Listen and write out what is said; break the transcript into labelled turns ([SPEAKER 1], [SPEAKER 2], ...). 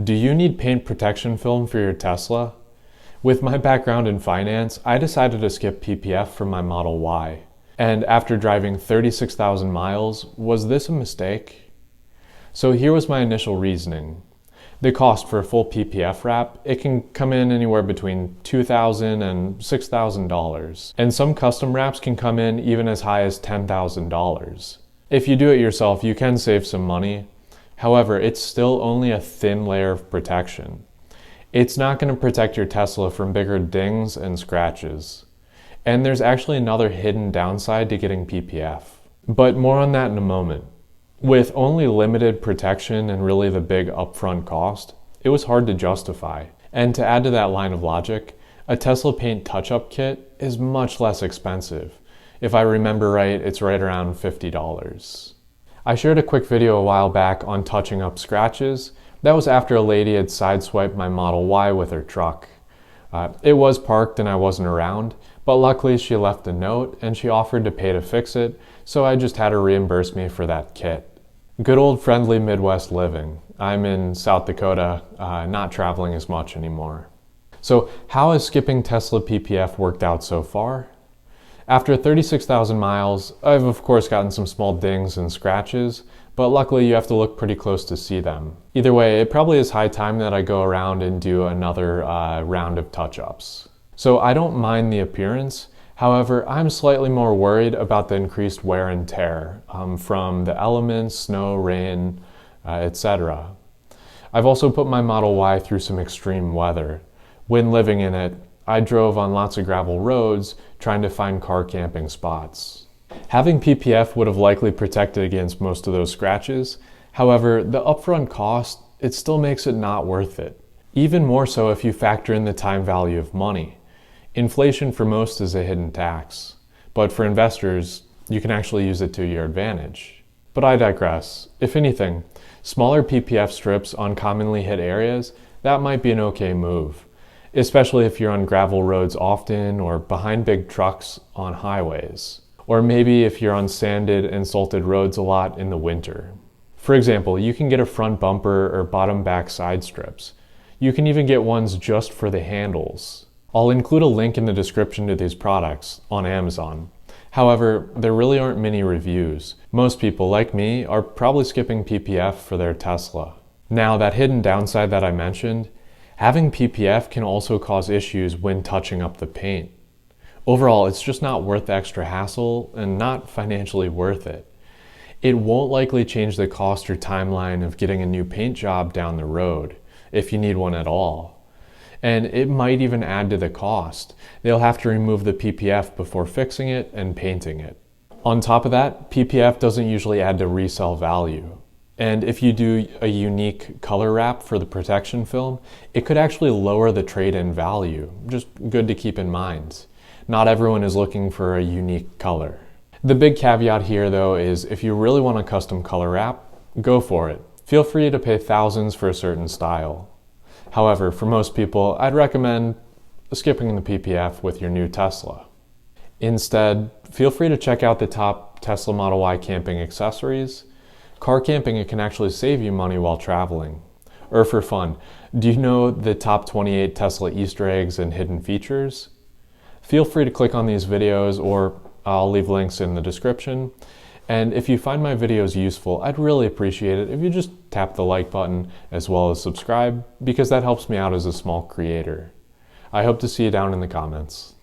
[SPEAKER 1] Do you need paint protection film for your Tesla? With my background in finance, I decided to skip PPF for my Model Y. And after driving 36,000 miles, was this a mistake? So here was my initial reasoning. The cost for a full PPF wrap, it can come in anywhere between $2,000 and $6,000. And some custom wraps can come in even as high as $10,000. If you do it yourself, you can save some money. However, it's still only a thin layer of protection. It's not going to protect your Tesla from bigger dings and scratches. And there's actually another hidden downside to getting PPF. But more on that in a moment. With only limited protection and really the big upfront cost, it was hard to justify. And to add to that line of logic, a Tesla paint touch-up kit is much less expensive. If I remember right, it's right around $50. I shared a quick video a while back on touching up scratches. That was after a lady had sideswiped my Model Y with her truck. It was parked and I wasn't around, but luckily she left a note and she offered to pay to fix it, so I just had her reimburse me for that kit. Good old friendly Midwest living. I'm in South Dakota, not traveling as much anymore. So how has skipping Tesla PPF worked out so far? After 36,000 miles, I've of course gotten some small dings and scratches, but luckily you have to look pretty close to see them. Either way, it probably is high time that I go around and do another round of touch-ups. So I don't mind the appearance, however, I'm slightly more worried about the increased wear and tear from the elements, snow, rain, etc. I've also put my Model Y through some extreme weather. When living in it, I drove on lots of gravel roads trying to find car camping spots. Having PPF would have likely protected against most of those scratches. However, the upfront cost, it still makes it not worth it. Even more so if you factor in the time value of money. Inflation for most is a hidden tax, but for investors, you can actually use it to your advantage. But I digress. If anything, smaller PPF strips on commonly hit areas, that might be an okay move. Especially if you're on gravel roads often or behind big trucks on highways. Or maybe if you're on sanded and salted roads a lot in the winter. For example, you can get a front bumper or bottom back side strips. You can even get ones just for the handles. I'll include a link in the description to these products on Amazon. However, there really aren't many reviews. Most people, like me, are probably skipping PPF for their Tesla. Now, that hidden downside that I mentioned, having PPF can also cause issues when touching up the paint. Overall, it's just not worth the extra hassle and not financially worth it. It won't likely change the cost or timeline of getting a new paint job down the road, if you need one at all. And it might even add to the cost. They'll have to remove the PPF before fixing it and painting it. On top of that, PPF doesn't usually add to resale value. And if you do a unique color wrap for the protection film, it could actually lower the trade-in value. Just good to keep in mind. Not everyone is looking for a unique color. The big caveat here though is if you really want a custom color wrap, go for it. Feel free to pay thousands for a certain style. However, for most people, I'd recommend skipping the PPF with your new Tesla. Instead, feel free to check out the top Tesla Model Y camping accessories. Car camping, it can actually save you money while traveling. Or for fun, do you know the top 28 Tesla Easter eggs and hidden features? Feel free to click on these videos, or I'll leave links in the description. And if you find my videos useful, I'd really appreciate it if you just tap the like button as well as subscribe, because that helps me out as a small creator. I hope to see you down in the comments.